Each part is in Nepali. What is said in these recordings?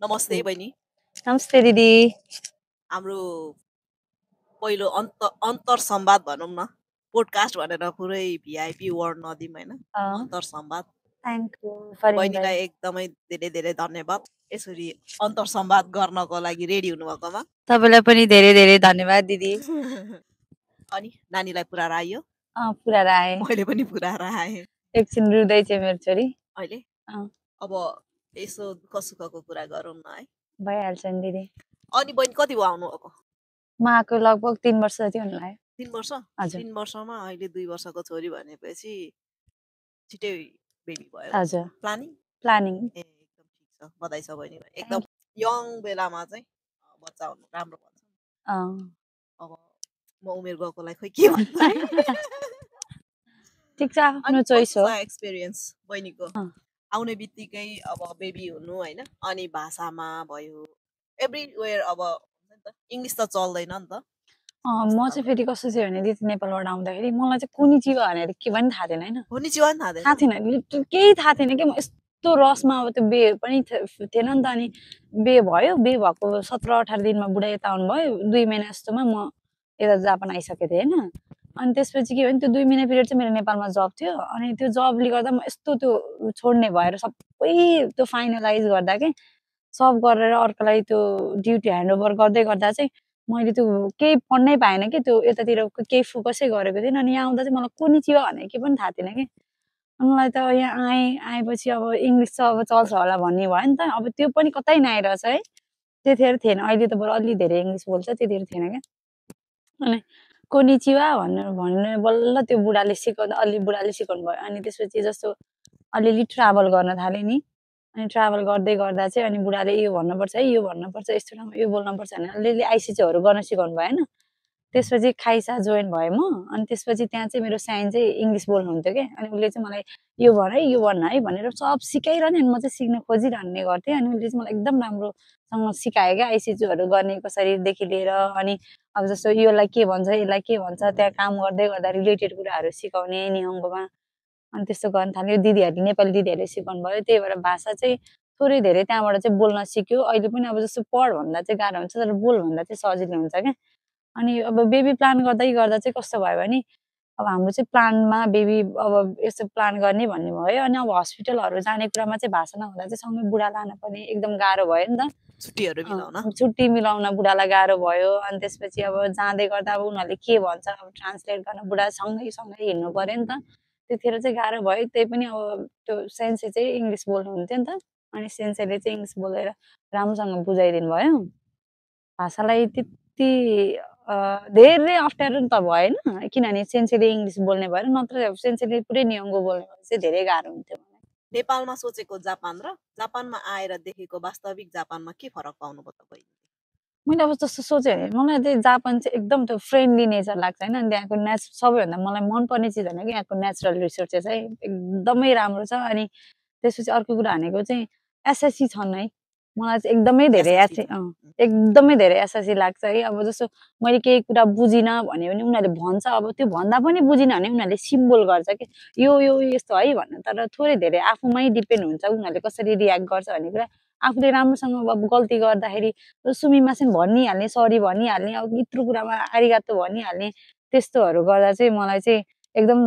नमस्ते बहिनी। नमस्ते दिदी। हाम्रो पहिलो अन्तर संवाद भनौँ न, पोडकास्ट भनेर पुरै भिआइपी वर्ड नदिउँ होइन, अन्तर संवाद। थ्याङ्क यू फर बहिनीलाई एकदमै धेरै धेरै धन्यवाद यसरी अन्तर संवाद गर्नको लागि रेडी हुनुभएकोमा। तपाईँलाई पनि धेरै धेरै धन्यवाद दिदी। अनि नानीलाई पुरा आयो? पुरा आए। मैले पनि पुरा आएँ। एकछिन रुँदैछ मेरो छोरी अहिले। अब यसो दुःख सुखको कुरा गरौँ न है। भइहाल्छ नि दिदी। अनि बहिनी कति भयो आउनुभएको? म आएको लगभग 3 वर्ष जति हुनु लाग्यो। 3 वर्ष? 3 वर्षमा अहिले 2 वर्षको छोरी भनेपछि छिटै बेबी भयो। हजुर। प्लानिङ? प्लानिङ। ए एकदम ठिक छ, बधाई छ बहिनी। एकदम यङ बेलामा चाहिँ बच्चा हुनु राम्रो भन्छ। अब म उमेर गएकोलाई खोइ के भन्छ। ठिक छ, आफ्नो चोइस हो। एक्सपिरियन्स बहिनीको आउने बित्तिकै अब बेबी हुनु होइन, अनि भाषामा भयो एभ्रिवेयर अब इङ्ग्लिस त चल्दैन नि त। म चाहिँ फेरि कस्तो थियो भने दिदी नेपालबाट आउँदाखेरि मलाई चाहिँ कोनिचिवा भनेर के पनि थाहा थिएन होइन। कोनिचिवा पनि थाहा थिएन, केही थाहा थिएन कि म यस्तो रसमा अब त्यो बे पनि थिएन नि त। अनि बे भयो, बे भएको 17-18 दिनमा बुढा यता आउनुभयो। 2 महिना जस्तोमा म यता जापान आइसकेको थिएँ होइन। अनि त्यसपछि के भयो भने त्यो 2 महिना पिरियड चाहिँ मेरो नेपालमा जब थियो। अनि त्यो जबले गर्दा म यस्तो त्यो छोड्ने भएर सबै त्यो फाइनलाइज गर्दा के सब गरेर अर्कोलाई त्यो ड्युटी ह्यान्डओभर गर्दै गर्दा चाहिँ मैले त्यो केही पढ्नै पाएन कि त्यो यतातिर केही फोकसै गरेको थिएन। अनि यहाँ आउँदा चाहिँ मलाई कोनिचिवा भनेर के पनि थाहा थिएन कि। मलाई त यहाँ आएपछि अब इङ्ग्लिस त अब चल्छ होला भन्ने भयो नि त। अब त्यो पनि कतै नआइरहेछ है, त्यतिखेर थिएन। अहिले त बरु अलि धेरै इङ्ग्लिस बोल्छ, त्यतिखेर थिएन क्या। अनि कोनिचिवा भनेर बल्ल त्यो बुढाले सिकाउँदा अलि बुढाले सिकाउनु भयो। अनि त्यसपछि जस्तो अलिअलि ट्राभल गर्न थालेँ नि। अनि ट्राभल गर्दै गर्दा चाहिँ अनि बुढाले यो भन्नुपर्छ है, यो भन्नुपर्छ, यस्तो ठाउँमा यो बोल्नुपर्छ भने अलिअलि आइसिसीहरू गर्न सिकाउनु भयो होइन। त्यसपछि खाइसा जोइन भएँ म। अनि त्यसपछि त्यहाँ चाहिँ मेरो साइन चाहिँ इङ्ग्लिस बोल्नुहुन्थ्यो क्या। अनि उसले चाहिँ मलाई यो भन है, यो भन्न है भनेर सब सिकाइरहने। अनि म चाहिँ सिक्न खोजिरहने गर्थेँ। अनि उसले चाहिँ मलाई एकदम राम्रोसँग सिकायो क्या, आइसिसीहरू गर्ने कसरीदेखि लिएर। अनि अब जस्तो योलाई के भन्छ, यसलाई के भन्छ, त्यहाँ काम गर्दै गर्दा रिलेटेड कुराहरू सिकाउने निहङ्गोमा। अनि त्यस्तो गर्न थाल्यो। दिदीहरूले नेपाली दिदीहरूले सिकाउनु भयो। त्यही भएर भाषा चाहिँ थोरै धेरै त्यहाँबाट चाहिँ बोल्न सिक्यो। अहिले पनि अब जस्तो पढ भन्दा चाहिँ गाह्रो हुन्छ, तर बोल भन्दा चाहिँ सजिलो हुन्छ क्या। अनि अब बेबी प्लान गर्दै गर्दा चाहिँ कस्तो भयो भने अब हाम्रो चाहिँ प्लानमा बेबी अब यस्तो प्लान गर्ने भन्ने भयो। अनि अब हस्पिटलहरू जाने कुरामा चाहिँ भाषा नहुँदा चाहिँ सँगै बुढा लान पनि एकदम गाह्रो भयो नि त। छुट्टी मिलाउन बुढालाई गाह्रो भयो। अनि त्यसपछि अब जाँदै गर्दा अब उनीहरूले के भन्छ अब ट्रान्सलेट गर्न बुढा सँगै हिँड्नु पर्यो नि त। त्यतिखेर चाहिँ गाह्रो भयो। त्यही पनि अब त्यो सेन्से चाहिँ इङ्ग्लिस बोल्नुहुन्थ्यो नि त। अनि सेन्सेले चाहिँ इङ्ग्लिस बोलेर राम्रोसँग बुझाइदिनु भयो। भाषालाई त्यति धेरै अप्ठ्यारो त भएन, किनभने सेन्सेले इङ्ग्लिस बोल्ने भएर। नत्र सेन्सेले पुरै निहङ्गो बोल्ने भएर चाहिँ धेरै गाह्रो हुन्थ्यो मलाई। नेपालमा सोचेको जापान र जापानमा आएर देखेको वास्तविक जापानमा के फरक पाउनुभयो तपाईँ? मैले अब जस्तो सोचेँ भने मलाई चाहिँ जापान चाहिँ एकदम त्यो फ्रेन्डली नेचर लाग्छ होइन। अनि त्यहाँको सबैभन्दा मलाई मनपर्ने चिज भनेको यहाँको नेचुरल रिसोर्सेस है, एकदमै राम्रो छ। अनि त्यसपछि अर्को कुरा भनेको चाहिँ एसएससी छन् है। मलाई चाहिँ एकदमै धेरै एकदमै धेरै एसएससी लाग्छ है। अब जस्तो मैले केही कुरा बुझिनँ भन्यो भने उनीहरूले भन्छ, अब त्यो भन्दा पनि बुझिनँ भने उनीहरूले सिम्बल गर्छ कि यो यो यस्तो है भन्नु। तर थोरै धेरै आफूमै डिपेन्ड हुन्छ उनीहरूले कसरी रियाक्ट गर्छ भन्ने कुरा। आफूले राम्रोसँग अब गल्ती गर्दाखेरि सुमिमासेन भनिहाल्ने, सरी भनिहाल्ने, अब यत्रो कुरामा आरिगातो भनिहाल्ने। त्यस्तोहरू गर्दा चाहिँ मलाई चाहिँ एकदम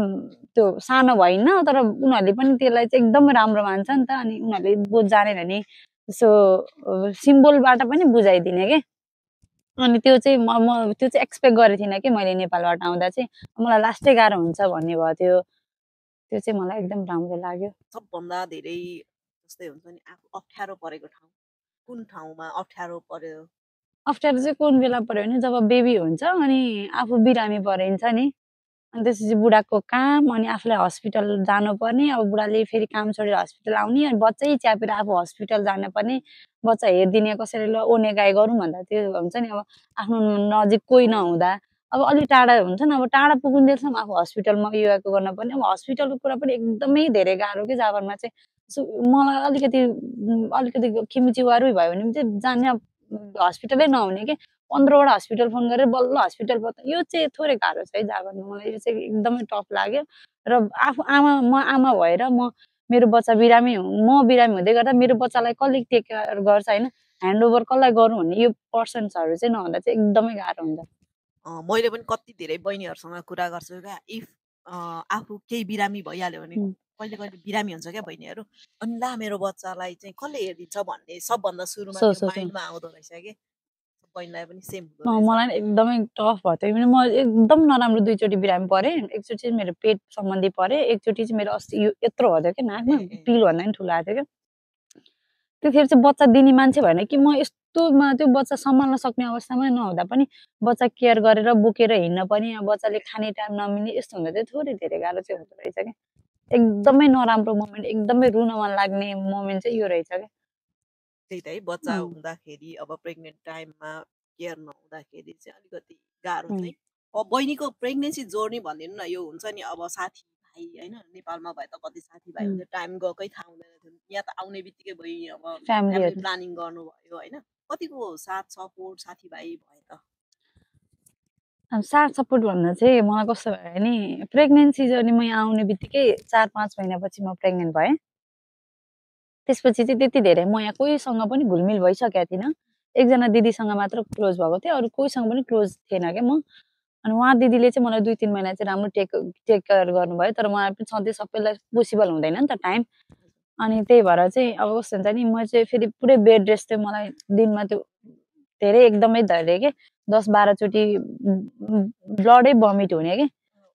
त्यो सानो भइन्न, तर उनीहरूले पनि त्यसलाई चाहिँ एकदम राम्रो मान्छ नि त। अनि उनीहरूले जाने भने यसो सिम्बलबाट पनि बुझाइदिने के। अनि त्यो चाहिँ म त्यो चाहिँ एक्सपेक्ट गरेको थिइनँ कि मैले नेपालबाट आउँदा चाहिँ मलाई लास्टै गाह्रो हुन्छ भन्ने भयो। त्यो चाहिँ मलाई एकदम राम्रो लाग्यो। सबभन्दा धेरै जस्तै हुन्छ नि आफू अप्ठ्यारो परेको ठाउँ कुन ठाउँमा अप्ठ्यारो पर्यो? अप्ठ्यारो चाहिँ कुन बेला पर्यो भने जब बेबी हुन्छ अनि आफू बिरामी परिन्छ नि। अनि त्यसपछि बुढाको काम, अनि आफूलाई हस्पिटल जानुपर्ने। अब बुढाले फेरि काम छोडेर हस्पिटल आउने, अनि बच्चै च्यापेर आफू हस्पिटल जानुपर्ने, बच्चा हेरिदिने कसरी ल ओने गाई गरौँ भन्दा त्यो हुन्छ नि। अब आफ्नो नजिक कोही नहुँदा अब अलिक टाढा हुन्छ नि। अब टाढा पुगुन्जेलसम्म आफू हस्पिटलमा योगाको गर्नुपर्ने। अब हस्पिटलको कुरा पनि एकदमै धेरै गाह्रो कि जापानमा चाहिँ। मलाई अलिकति खिम्चिवारै भयो भने चाहिँ जाने हस्पिटलै नहुने कि 15वटा हस्पिटल फोन गरेर बल्ल हस्पिटल पत्ता। यो चाहिँ थोरै गाह्रो छ है जापानमा। मलाई यो चाहिँ एकदमै टफ लाग्यो। र म आमा भएर म मेरो बच्चा बिरामी म बिरामी हुँदै गर्दा मेरो बच्चालाई कसले टेक केयर गर्छ होइन, ह्यान्डओभर कसलाई गरौँ भन्ने यो पर्सन्सहरू चाहिँ नहुँदा चाहिँ एकदमै गाह्रो हुन्छ। मैले पनि कति धेरै बहिनीहरूसँग कुरा गर्छु क्या, इफ आफू केही बिरामी भइहाल्यो भने कहिले कहिले बिरामी हुन्छ क्या बहिनीहरू, अनि ला मेरो बच्चालाई चाहिँ कसले हेरिदिन्छ भन्ने सबभन्दा सुरुमा त्यो माइन्डमा आउँदो रहेछ कि बहिनीलाई पनि सेम हुँदो रहेछ। मलाई एकदमै टफ भयो त्यो पनि। म एकदम नराम्रो 2 चोटि बिरामी परेँ। एकचोटि चाहिँ मेरो पेट सम्बन्धी परेँ, एकचोटि चाहिँ मेरो अस्ति यो यत्रो भयो क्या नाकमा, पिलभन्दा पनि ठुलो आएको थियो क्या। त्यतिखेर चाहिँ बच्चा दिने मान्छे भएन कि म यस्तोमा त्यो बच्चा सम्हाल्न सक्ने अवस्थामा नहुँदा पनि बच्चा केयर गरेर बोकेर हिँड्न पनि, बच्चाले खाने टाइम नमिल्ने यस्तो हुँदा चाहिँ थोरै धेरै गाह्रो चाहिँ हुँदो रहेछ क्या। एकदमै नराम्रो मोमेन्ट, एकदमै रुन मन लाग्ने मोमेन्ट चाहिँ यो रहेछ क्या। त्यही त है, बच्चा हुँदाखेरि अब प्रेग्नेन्ट टाइममा केयर नहुँदाखेरि चाहिँ अलिकति गाह्रो चाहिँ। अब बहिनीको प्रेग्नेन्सी जर्नी भनिदिनु न, यो हुन्छ नि अब साथीभाइ होइन, नेपालमा भए त कति साथीभाइ हुन्छ, टाइम गएकै थाहा हुँदैन थियो, यहाँ त आउने बित्तिकै भयो, अब फ्यामिली प्लानिङ गर्नुभयो होइन, कतिको साथ सपोर्ट साथीभाइ भयो त? साथ सपोर्ट भन्दा चाहिँ मलाई कस्तो भयो भने प्रेग्नेन्सी जर्नी म यहाँ आउने बित्तिकै 4-5 महिनापछि म प्रेग्नेन्ट भएँ। त्यसपछि चाहिँ त्यति धेरै म यहाँ कोहीसँग पनि घुलमिल भइसकेको थिइनँ। एकजना दिदीसँग मात्र क्लोज भएको थिएँ, अरू कोहीसँग पनि क्लोज थिएन क्या म। अनि उहाँ दिदीले चाहिँ मलाई 2-3 महिना चाहिँ राम्रो टेक केयर गर्नुभयो, तर उहाँ पनि सधैँ सबैलाई पोसिबल हुँदैन नि त टाइम। अनि त्यही भएर चाहिँ अब कस्तो हुन्छ नि, म चाहिँ फेरि पुरै बेड रेस्ट थियो, मलाई दिनमा त्यो धेरै एकदमै धेरै के 10-12 चोटि ब्लडै भमिट हुने के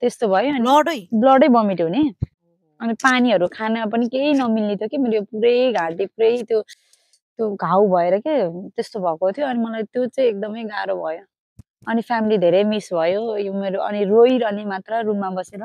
त्यस्तो भयो। अनि ब्लडै भमिट हुने, अनि पानीहरू खान पनि केही नमिल्ने थियो कि मेरो पुरै घाँटी पुरै त्यो घाउ भएर के त्यस्तो भएको थियो। अनि मलाई त्यो चाहिँ एकदमै गाह्रो भयो। अनि फ्यामिली धेरै मिस भयो यो मेरो, अनि रोइरहने मात्र रुममा बसेर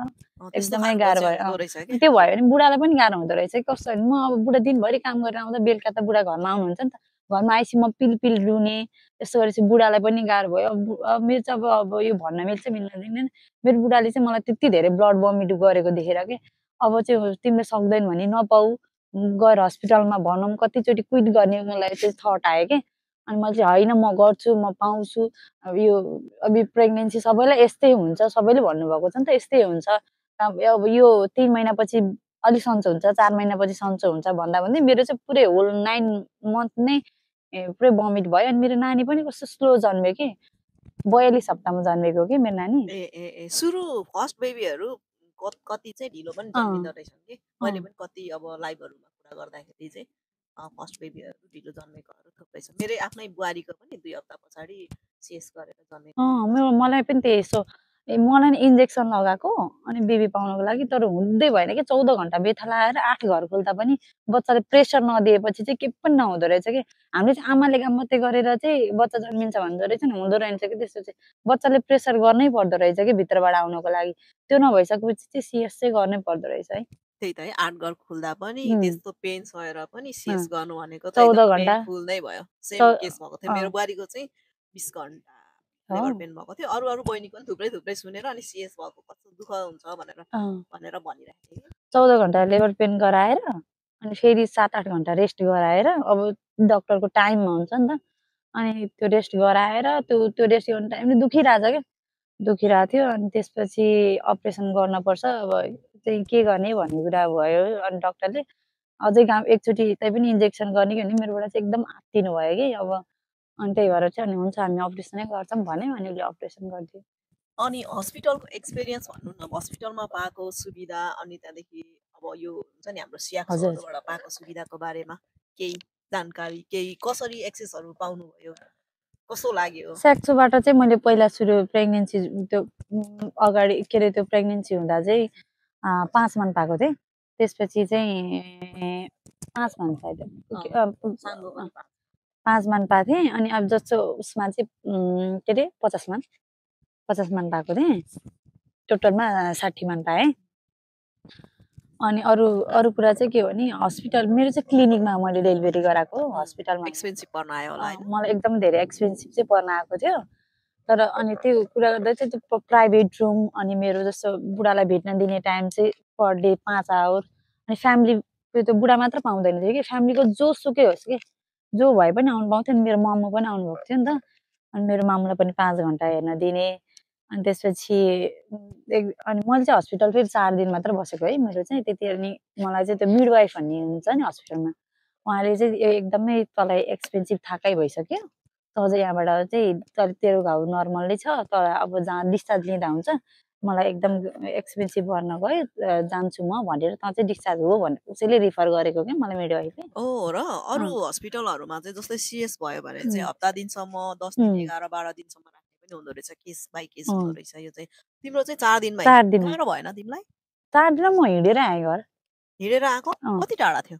एकदमै गाह्रो भयो। त्यो भयो भने बुढालाई पनि गाह्रो हुँदो रहेछ। कस्तो भने म अब बुढा दिनभरि काम गरेर आउँदा बेलुका त बुढा घरमा आउनुहुन्छ नि त, घरमा आएपछि म पिल रुने, यस्तो गरेपछि बुढालाई पनि गाह्रो भयो। अब मेरो चाहिँ अब यो भन्न मिल्छ मिल्दैन, मेरो बुढाले चाहिँ मलाई त्यति धेरै ब्लड भमिट गरेको देखेर के अब चाहिँ तिमीले सक्दैन भने नपाऊ, गएर हस्पिटलमा भनौँ, कतिचोटि क्विट गर्ने मलाई चाहिँ थट आयो कि। अनि मैले चाहिँ होइन म गर्छु, म पाउँछु, अब यो प्रेग्नेन्सी सबैलाई यस्तै हुन्छ, सबैले भन्नुभएको छ नि त यस्तै हुन्छ, अब यो 3 महिनापछि अलिक सन्चो हुन्छ, 4 महिनापछि सन्चो हुन्छ भन्दै मेरो चाहिँ पुरै होल 9 मन्थ नै पुरै भमिट भयो। अनि मेरो नानी पनि कस्तो स्लो जन्मियो कि 42 हप्तामा जन्मेको कि मेरो नानी। सुरु फर्स्ट बेबीहरू कति चाहिँ ढिलो पनि जन्मिँदो रहेछन् कि, मैले पनि कति अब लाइभहरूमा कुरा गर्दाखेरि चाहिँ फर्स्ट बेबीहरू ढिलो जन्मेकोहरू थुप्रै छ। मेरो आफ्नै बुहारीको पनि 2 हप्ता पछाडि सिएस गरेर जन्मेको। मलाई पनि त्यही यसो मलाई इन्जेक्सन लगाएको अनि बेबी पाउनको लागि, तर हुँदै भएन कि 14 घन्टा बेथा लगाएर 8 घर खुल्दा पनि बच्चाले प्रेसर नदिएपछि चाहिँ केही पनि नहुँदो रहेछ कि। हामीले चाहिँ आमाले काम मात्रै गरेर चाहिँ बच्चा जन्मिन्छ भन्दो रहेछ नि, हुँदो रहेछ कि त्यस्तो चाहिँ। बच्चाले प्रेसर गर्नै पर्दो रहेछ कि भित्रबाट आउनको लागि, त्यो नभइसकेपछि चाहिँ सिएस चाहिँ गर्नै पर्दो रहेछ है। त्यही त है, 8 घर खुल्दा पनि त्यस्तो पेन सहेर पनि सिएस गर्नु भनेको त 14 घन्टा फुल नै भयो। सेम केस भएको थियो मेरो बुहारीको चाहिँ 20 घन्टा लेबर पेन भएको थियो। अरू बहिनीको पनि थुप्रै सुनेर अनि सिएस भएको कस्तो दुःख हुन्छ भनेर भनिरहेको थिएँ। 14 घन्टा लेबर पेन गराएर अनि फेरि 7-8 घन्टा रेस्ट गराएर, अब डक्टरको टाइममा हुन्छ नि त, अनि त्यो रेस्ट गराएर त्यो रेस्ट गर्ने टाइमले दुखिरहेछ क्या, दुखिरहेको थियो। अनि त्यसपछि अपरेसन गर्नुपर्छ, अब चाहिँ के गर्ने भन्ने कुरा भयो। अनि डक्टरले अझै एकचोटि तै पनि इन्जेक्सन गर्ने कि भने मेरोबाट चाहिँ एकदम आत्तिनु भयो कि अब। अनि त्यही भएर चाहिँ अनि हुन्छ हामी अपरेसनै गर्छौँ भन्यो, अनि उसले अपरेसन गरिदियो। अनि हस्पिटलको एक्सपिरियन्स भन्नु न, हस्पिटलमा पाएको सुविधा, अनि त्यहाँदेखि अब यो हुन्छ नि हाम्रो सियाक्सहरूबाट पाएको सुविधाको बारेमा केही जानकारी, केही कसरी एक्सेसहरू पाउनुभयो, कस्तो लाग्यो? स्याक्सोबाट चाहिँ मैले पहिला सुरु प्रेग्नेन्सी त्यो अगाडि के अरे त्यो प्रेग्नेन्सी हुँदा चाहिँ 5 मन्थ पाएको थिएँ। त्यसपछि चाहिँ 5 मन्थ सायद 5 मन्थ पाएको थिएँ। अनि अब जस्तो उसमा चाहिँ के अरे 50 मन्थ पाएको थिएँ। टोटलमा 60 मन्थ पाएँ। अनि अरू कुरा चाहिँ के हो भने हस्पिटल मेरो चाहिँ क्लिनिकमा मैले डेलिभरी गराएको, हस्पिटलमा एक्सपेन्सिभ पर्न आयो होला हैन? मलाई एकदम धेरै एक्सपेन्सिभ चाहिँ पर्न आएको थियो। तर अनि त्यो कुरा गर्दा चाहिँ त्यो प्राइभेट रुम, अनि मेरो जस्तो बुढालाई भेट्न दिने टाइम चाहिँ पर डे 5 आवर, अनि फ्यामिली त्यो बुढा मात्र पाउँदैन थियो कि, फ्यामिलीको जोसुकै होस् कि जो भए पनि आउनु पाउँथ्यो। अनि मेरो मामु पनि आउनुभएको थियो नि त, अनि मेरो मामुलाई पनि 5 घन्टा हेर्न दिने, अनि त्यसपछि अनि मैले चाहिँ हस्पिटल फेरि 4 दिन मात्र बसेको है मेरो चाहिँ। त्यतिखेर नि मलाई चाहिँ त्यो मिडवाइफ भन्ने हुन्छ नि हस्पिटलमा, उहाँले चाहिँ एकदमै तँलाई एक्सपेन्सिभ थाकै भइसक्यो, त अझै यहाँबाट चाहिँ तेरो घाउ नर्मलै छ, तर अब जहाँ डिस्चार्ज लिँदा हुन्छ, मलाई एकदम एक्सपेन्सिभ गर्न गयो, जान्छु म भनेर तँ चाहिँ डिस्चार्ज हो भनेर उसैले रिफर गरेको क्या मलाई मिडवाइफले। र अरू हस्पिटलहरूमा चाहिँ जस्तै सिएस भयो भने चाहिँ हप्ता दिनसम्म 10 दिन 11-12 दिनसम्म राख्ने पनि हुँदो रहेछ, केस बाई केस हुँदो रहेछ। यो चाहिँ तिम्रो चाहिँ 4 दिनमै 4 दिनमा गाह्रो भएन तिमीलाई? 4 दिन म हिँडेर आएँ घर। हिँडेर आएको? कति टाढा थियो?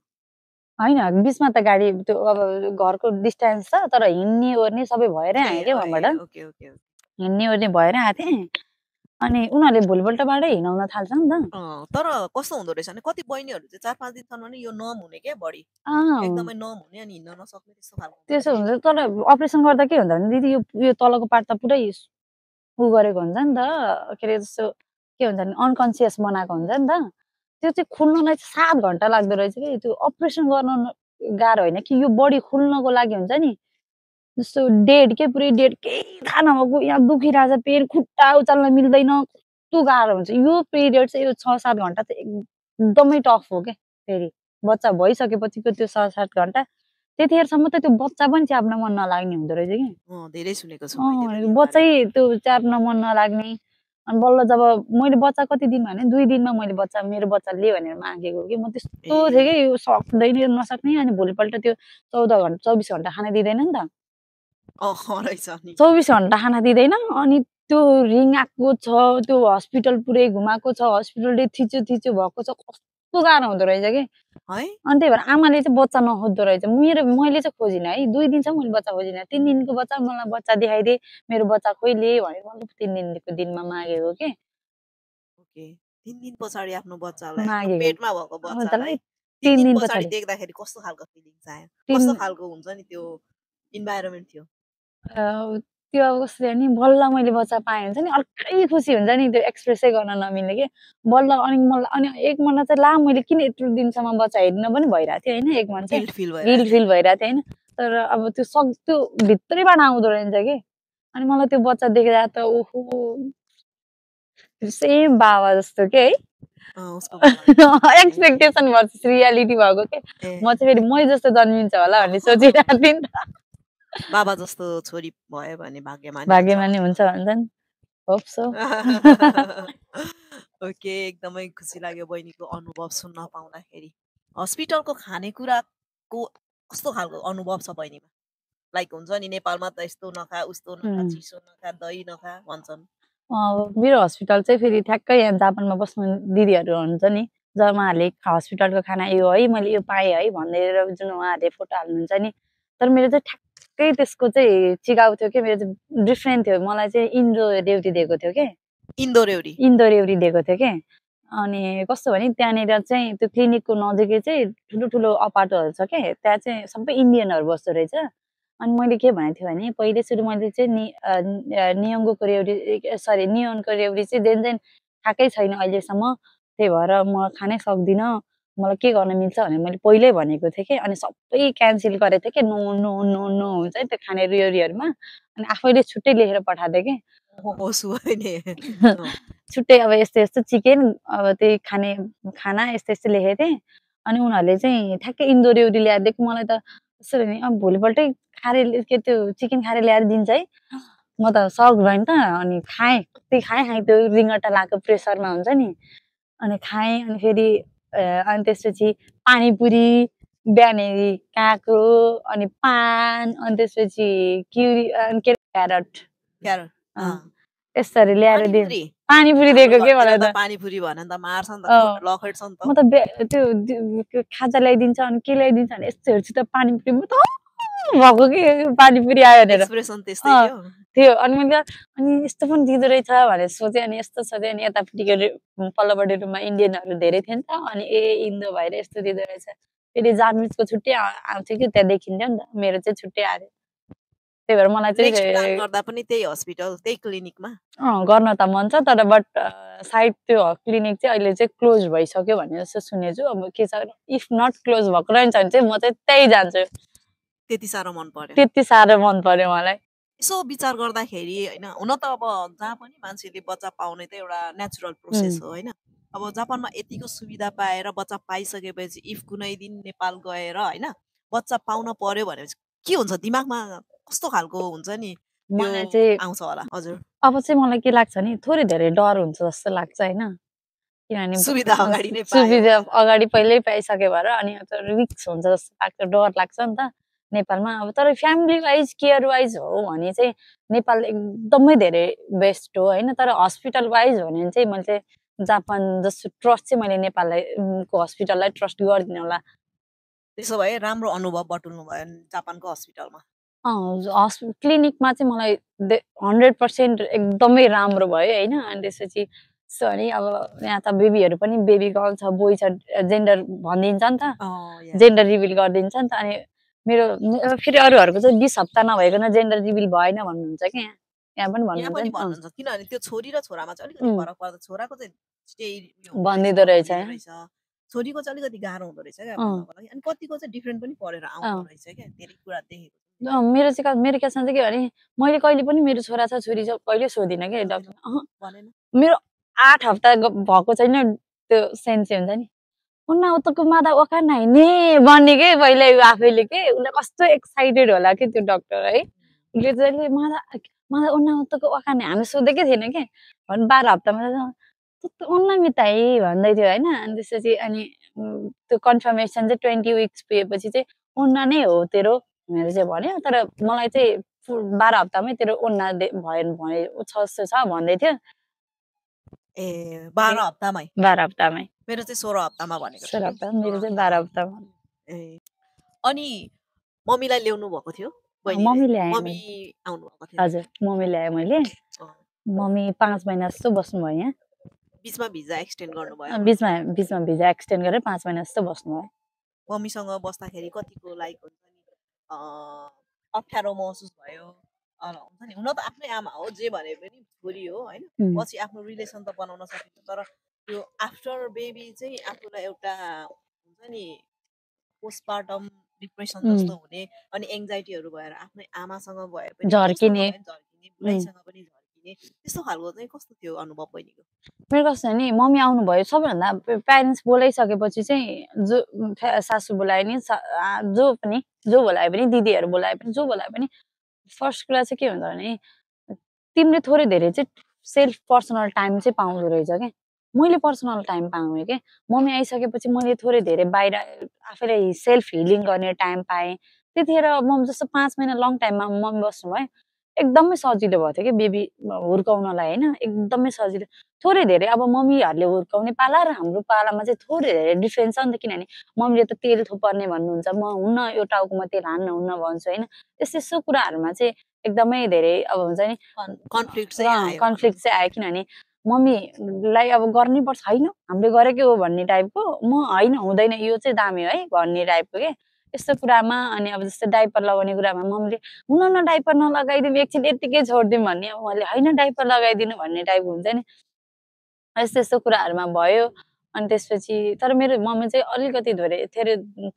होइन बिचमा त गाडी त्यो अब घरको डिस्टेन्स छ, तर हिँड्ने ओर्ने सबै भएरै आएँ क्या वहाँबाट। हिँड्ने ओर्ने भएर आएको थिएँ। अनि उनीहरूले भोलिपल्टबाटै हिँडाउन थाल्छ नि त। तर कस्तो हुँदो रहेछ भने कति बहिनीहरू चाहिँ 4-5 दिनसम्म नि यो नम हुने क्या बढी, एकदमै नम हुने अनि हिँड्न नसक्ने त्यस्तो खालको। त्यसो हुन्छ, तर अपरेसन गर्दा के हुन्छ भने दिदी यो तलको पार्ट त पुरै उ गरेको हुन्छ नि त, के अरे जस्तो के हुन्छ भने अनकन्सियस बनाएको हुन्छ नि त, त्यो चाहिँ खुल्नलाई 7 घन्टा लाग्दो रहेछ कि। त्यो अपरेसन गर्न गाह्रो होइन कि, यो बडी खुल्नको लागि हुन्छ नि जस्तो डेड के पुरै डेड, केही थाहा नभएको, यहाँ दुखिरहेछ, पेन, खुट्टा उचाल्न मिल्दैन, कस्तो गाह्रो हुन्छ। यो पिरियड चाहिँ यो 6-7 घन्टा चाहिँ एकदमै टफ हो क्या। फेरि बच्चा भइसकेपछिको त्यो 6-7 घन्टा, त्यतिखेरसम्म त त्यो बच्चा पनि च्याप्न मन नलाग्ने हुँदो रहेछ कि। धेरै सुनेको छु बच्चै त्यो च्याप्न मन नलाग्ने। अनि बल्ल जब मैले बच्चा कति दिन भने 2 दिनमा मैले मेरो बच्चा लिए भनेर मागेको कि, म त्यस्तो थिएँ कि यो सक्दैन नसक्ने। अनि भोलिपल्ट त्यो 24 घन्टा खाना दिँदैन नि त, 24 घन्टा खाना दिँदैन। अनि त्यो रिङ आएको छ, त्यो हस्पिटल पुरै घुमाएको छ, हस्पिटलले थिचो भएको छ, कस्तो गाह्रो हुँदो रहेछ कि। अनि त्यही भएर आमाले चाहिँ बच्चा नखोज्दो रहेछ। मैले चाहिँ खोजिनँ है, 2 दिनसम्म मैले बच्चा खोजिनँ। 3 दिनको बच्चा, मलाई बच्चा देखाइदिए, मेरो बच्चा खोइ लिए भनेर मैले 3 दिनको दिनमा मागेको के। 3 दिन पछाडि आफ्नो बच्चालाई, पेटमा भएको बच्चालाई 3 दिन पछाडि देख्दाखेरि कस्तो खालको फिलिङ्स आयो? कस्तो खालको हुन्छ नि त्यो इन्भाइरोमेन्ट थियो? त्यो अब कस्तो थियो नि, बल्ल मैले बच्चा पाएँ हुन्छ नि, अर्कै खुसी हुन्छ नि, त्यो एक्सप्रेसै गर्न नमिल्ने के। बल्ल अनि मलाई अनि एक मन चाहिँ ला मैले किन यत्रो दिनसम्म बच्चा हेर्न पनि भइरहेको थियो होइन, एक मन चाहिँ गिल्ट फिल भइरहेको थियो होइन। तर अब त्यो भित्रैबाट आउँदो रहेछ कि। अनि मलाई त्यो बच्चा देख्दा त ओहो सेम बाबा जस्तो के है, एक्सपेक्टेसन भर्सेस रियालिटी भएको के। म चाहिँ फेरि मै जस्तो जन्मिन्छ होला भन्ने सोचिरहेको थिएँ नि त। बाबा जस्तो छोरी भयो भने भाग्यमानी हुन्छ भन्छन्। Hope so. ओके, एकदमै खुसी लाग्यो बहिनीको अनुभव सुन्न पाउँदाखेरि। हस्पिटलको खानेकुराको कस्तो खालको अनुभव छ बहिनीमा? लाइक हुन्छ नि नेपालमा त यस्तो नखा उस्तो नखा, चिसो नखा, दही नखा भन्छन्। मेरो हस्पिटल चाहिँ फेरि ठ्याक्कै यहाँ जापानमा बस्नु दिदीहरू हुन्छ नि, जब उहाँहरूले हस्पिटलको खाना यो है मैले यो पाएँ है भनेर जुन उहाँहरूले फोटो हाल्नुहुन्छ नि, तर मेरो चाहिँ ठ्याक्कै त्यसको चाहिँ चिकाउ थियो कि। मेरो चाहिँ डिफ्रेन्ट थियो। मलाई चाहिँ इन्डो रेउटी दिएको थियो कि, इन्डो रेउटी दिएको थियो कि। अनि कस्तो भने त्यहाँनिर चाहिँ त्यो क्लिनिकको नजिकै चाहिँ ठुलो अपार्टहरू छ के, त्यहाँ चाहिँ सबै इन्डियनहरू बस्दो रहेछ। अनि मैले के भनेको थिएँ भने पहिले सुरु मैले चाहिँ नियोनको रेउडी चाहिँ जेन खाएकै छैन अहिलेसम्म, त्यही भएर म खानै सक्दिनँ, मलाई के गर्न मिल्छ भनेर मैले पहिल्यै भनेको थिएँ कि। अनि सबै क्यान्सल गरेको थिएँ कि, नो नो नो नो हुन्छ नि त्यो खाने रेउडीहरूमा। अनि आफैले छुट्टै लेखेर पठाएको थिएँ कि, छुट्टै अब यस्तो चिकन, अब त्यही खाना यस्तो लेखेको थिएँ। अनि उनीहरूले चाहिँ ठ्याक्कै इन्डो रेउडी ल्याएर दिएको मलाई त कसरी नि, अब भोलिपल्टै खारे के त्यो चिकन खारे ल्याएर दिन्छ है, म त सक भएँ नि त। अनि खाएँ त्यो रिङ्गटा लगाएको प्रेसरमा हुन्छ नि, अनि खाएँ। अनि फेरि अनि त्यसपछि पानीपुरी, बिहानै काँक्रो, अनि पान, अनि त्यसपछि क्युरी, अनि के क्यारट यसरी ल्याएर दिन्छ। पानीपुरी दिएको के मलाई त, पानीपुरी भने त मार्छ नि त, लखेट्छ नि त। म त त्यो खाजा ल्याइदिन्छ अनि के ल्याइदिन्छ भने यस्तो हेर्छु त पानीपुरी म त भएको कि पानीपुरी आयो भनेर थियो। अनि मैले अनि यस्तो पनि दिँदो रहेछ भनेर सोचेँ। अनि यस्तो सोचेँ। अनि यतापट्टिको पल्लोपट्टि रुममा इन्डियनहरू धेरै थियो नि त, अनि इन्डो भएर यस्तो दिँदो रहेछ। फेरि जापानिजको छुट्टै आउँथ्यो कि, त्यहाँ देखिन्थ्यो नि त, मेरो चाहिँ छुट्टै आयो। त्यही भएर मलाई चाहिँ गर्दा पनि त्यही हस्पिटल त्यही क्लिनिकमा गर्न त मन छ, तर बट सायद त्यो क्लिनिक चाहिँ अहिले चाहिँ क्लोज भइसक्यो भन्ने जस्तो सुनेको छु। अब के छ, इफ नट क्लोज भएको रहन्छ भने चाहिँ म चाहिँ त्यही जान्छु। त्यति साह्रो मन पर्यो मलाई। यसो विचार गर्दाखेरि होइन हुन त अब जहाँ पनि मान्छेले बच्चा पाउने त एउटा नेचुरल प्रोसेस हो होइन अब जापानमा यतिको सुविधा पाएर बच्चा पाइसकेपछि इफ कुनै दिन नेपाल गएर होइन बच्चा पाउन पर्यो भनेपछि के हुन्छ दिमागमा कस्तो खालको हुन्छ नि त्यो मलाई चाहिँ आउँछ होला हजुर अब चाहिँ मलाई के लाग्छ नि थोरै धेरै डर हुन्छ जस्तो लाग्छ होइन किनभने सुविधा अगाडि नै पायो सुविधा अगाडि पहिल्यै पाइसके भएर अनि रिक्स हुन्छ जस्तो लाग्छ डर लाग्छ नि त नेपालमा अब तर फ्यामिली वाइज केयर वाइज हो भने चाहिँ नेपाल एकदमै धेरै बेस्ट हो होइन तर हस्पिटल वाइज हो भने चाहिँ मैले चाहिँ जापान जस्तो ट्रस्ट चाहिँ मैले नेपाललाई को हस्पिटललाई ट्रस्ट गर्दिनँ होला त्यसो भए राम्रो अनुभव बटुल्नु भयो जापानको हस्पिटलमा क्लिनिकमा चाहिँ मलाई 100% एकदमै राम्रो भयो होइन अनि त्यसपछि अनि अब यहाँ त बेबीहरू पनि बेबी गर्ल छ बोय छ जेन्डर भनिदिन्छ नि त जेन्डर रिभिल गरिदिन्छ नि त अनि मेरो फेरि अरूहरूको चाहिँ 20 हप्ता नभइकन जेन्डर रिभिल भएन भन्नुहुन्छ क्या यहाँ पनि भन्नुहुन्छ किनभने त्यो छोरी र छोरामा चाहिँ अलिकति फरक पर्छ छोराको चाहिँ भनिदिँदो रहेछ छोरीको चाहिँ अलिकति गाह्रो हुँदो रहेछ क्या अनि कतिको चाहिँ डिफ्रेन्ट पनि परेर आउँदो रहेछ क्या धेरै कुरा देखेको मेरो चाहिँ मेरो केसमा चाहिँ के भने मैले कहिले पनि मेरो छोरा छ छोरी छ कहिले सोधिनँ क्या डक्टर मेरो 8 हप्ता भएको छैन त्यो सेन्स हुन्छ नि उन्ना उतको मादा ओका नाइने भन्ने के पहिले आफैले के उसले कस्तो एक्साइटेड होला कि त्यो डक्टर है उसले चाहिँ मादा उन्ना उतको ओका नै हामी सोधेकै थिएन कि 12 हप्तामा उन्ना मिताई भन्दै थियो होइन अनि त्यसपछि अनि त्यो कन्फर्मेसन चाहिँ 20 विक्स पुगेपछि चाहिँ उन्ना नै हो तेरो भनेर चाहिँ भन्यो तर मलाई चाहिँ 12 हप्तामै तेरो उन्ना भयो भने छ भन्दै थियो ए 12 हप्तामै 12 हप्तामै मेरो चाहिँ 16 हप्तामा भनेको 16 हप्ता मेरो चाहिँ 12 हप्तामा ए अनि मम्मीलाई ल्याउनु भएको थियो मम्मी ल्याए मम्मी आउनु भएको थियो हजुर मम्मी ल्याए मैले मम्मी 5 महिना जस्तो बस्नु भयो यहाँ बीचमा भिजा एक्सटेन्ड गर्नुभयो बीचमा भिजा एक्सटेन्ड गरेर 5 महिना जस्तो बस्नु भयो मम्मीसँग बस्दाखेरि कतिको लाइक हुन्छ नि अप्ठ्यारो महसुस भयो हुन्छ नि हुन त आफ्नै आमा हो जे भने पनि छोरी हो होइन पछि आफ्नो रिलेसन त बनाउन सकिन्छ तर त्यो आफ्टर बेबी चाहिँ आफूलाई एउटा हुन्छ नि पोस्टपार्टम डिप्रेसन जस्तो हुने अनि एङ्जाइटीहरू भएर आफ्नै आमासँग भए पनि झर्किने बुढाइसँग पनि झर्किने त्यस्तो खालको चाहिँ कस्तो थियो अनुभव बहिनीको मेरो कस्तो नि मम्मी आउनुभयो सबैभन्दा प्यारेन्ट्स बोलाइसकेपछि चाहिँ जो सासू बोलाए नि जो बोलाए पनि दिदीहरू बोलाए पनि जो बोलाए पनि फर्स्ट कुरा चाहिँ के हुन्छ भने तिमीले थोरै धेरै चाहिँ सेल्फ पर्सनल टाइम चाहिँ पाउँदो रहेछ क्या मैले पर्सनल टाइम पाएँ क्या मम्मी आइसकेपछि मैले थोरै धेरै बाहिर आफैलाई सेल्फ हिलिङ गर्ने टाइम पाएँ त्यतिखेर म जस्तो 5 महिना लङ टाइममा मम्मी बस्नु भयो एकदमै सजिलो भएको थियो कि बेबी हुर्काउनलाई होइन एकदमै सजिलो थोरै धेरै अब मम्मीहरूले हुर्काउने पाला र हाम्रो पालामा चाहिँ थोरै धेरै डिफ्रेन्स छ नि त किनभने मम्मीले त तेल थोपर्ने भन्नुहुन्छ म हुन्न यो टाउकोमा तेल हान्न हुन्न भन्छु होइन यस्तो कुराहरूमा चाहिँ एकदमै धेरै अब हुन्छ नि कन्फ्लिक्ट चाहिँ आयो किनभने मम्मीलाई अब गर्नै पर्छ होइन हामीले गरेकै हो भन्ने टाइपको म होइन हुँदैन यो चाहिँ दामी है भन्ने टाइपको के यस्तो कुरामा अनि अब जस्तै डाइपर लगाउने कुरामा मम्मीले हुन न डाइपर नलगाइदिउँ एकछिन यत्तिकै छोडिदिउँ भन्ने अब मैले होइन डाइपर लगाइदिनु भन्ने टाइपको हुन्छ नि यस्तो कुराहरूमा भयो अनि त्यसपछि तर मेरो मम्मी चाहिँ अलिकति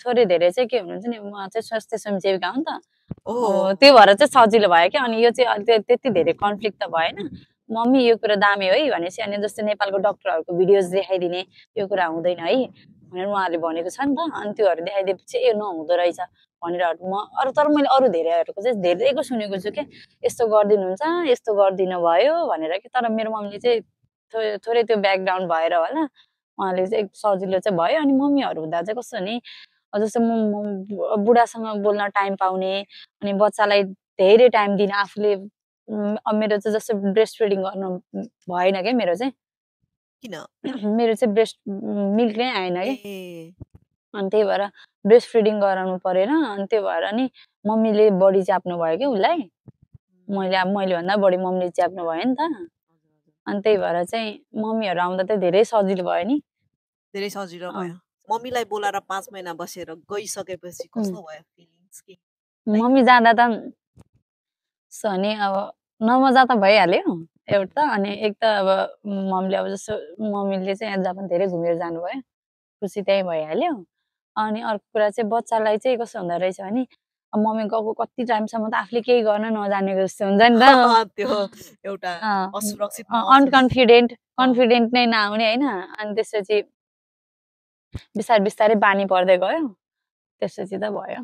थोरै धेरै चाहिँ के हुनुहुन्छ नि म चाहिँ स्वास्थ्य स्वयंसेविका हो नि त त्यो भएर चाहिँ सजिलो भयो क्या अनि यो चाहिँ त्यति धेरै कन्फ्लिक्ट त भएन मम्मी यो कुरा दामी हो है भनेपछि अनि जस्तै नेपालको डक्टरहरूको भिडियोज देखाइदिने यो कुरा हुँदैन है भनेर उहाँहरूले भनेको छ नि त अनि त्योहरू देखाइदिएपछि ए नहुँदो रहेछ भनेर तर मैले अरू धेरैहरूको चाहिँ धेरैको सुनेको छु क्या यस्तो गरिदिनुहुन्छ यस्तो गरिदिनु भयो भनेर कि तर मेरो मम्मीले चाहिँ थोरै त्यो ब्याकग्राउन्ड भएर होला उहाँले चाहिँ सजिलो चाहिँ भयो अनि मम्मीहरू हुँदा चाहिँ कस्तो भने जस्तो म बुढासँग बोल्न टाइम पाउने अनि बच्चालाई धेरै टाइम दिन आफूले मेरो चाहिँ जस्तो ब्रेस्ट फिडिङ गर्नु भएन क्या मेरो चाहिँ किन मेरो चाहिँ ब्रेस्ट मिल्क नै आएन कि अनि त्यही भएर ब्रेस्ट फिडिङ गराउनु परेन अनि त्यो भएर नि मम्मीले बढी च्याप्नु भयो कि उसलाई मैले भन्दा बढी मम्मीले च्याप्नु भयो नि त अनि त्यही भएर चाहिँ मम्मीहरू आउँदा चाहिँ धेरै सजिलो भयो नि धेरै सजिलो भयो मम्मीलाई बोलाएर 5 महिना बसेर गइसकेपछि कस्तो भयो फिलिङ्स के मम्मी जाँदा त सनी अब नमजा त भइहाल्यो एउटा अनि एक त अब मम्मीले अब जस्तो मम्मीले चाहिँ जापान धेरै घुमेर जानुभयो खुसी त्यही भइहाल्यो अनि अर्को कुरा चाहिँ बच्चालाई चाहिँ कस्तो हुँदो रहेछ भने मम्मी गएको कति टाइमसम्म त आफूले केही गर्न नजानेको जस्तो हुन्छ नि त त्यो एउटा असुरक्षित कन्फिडेन्ट नै नआउने होइन अनि त्यसपछि बिस्तारै बिस्तारै बानी पर्दै गयो त्यसपछि त भयो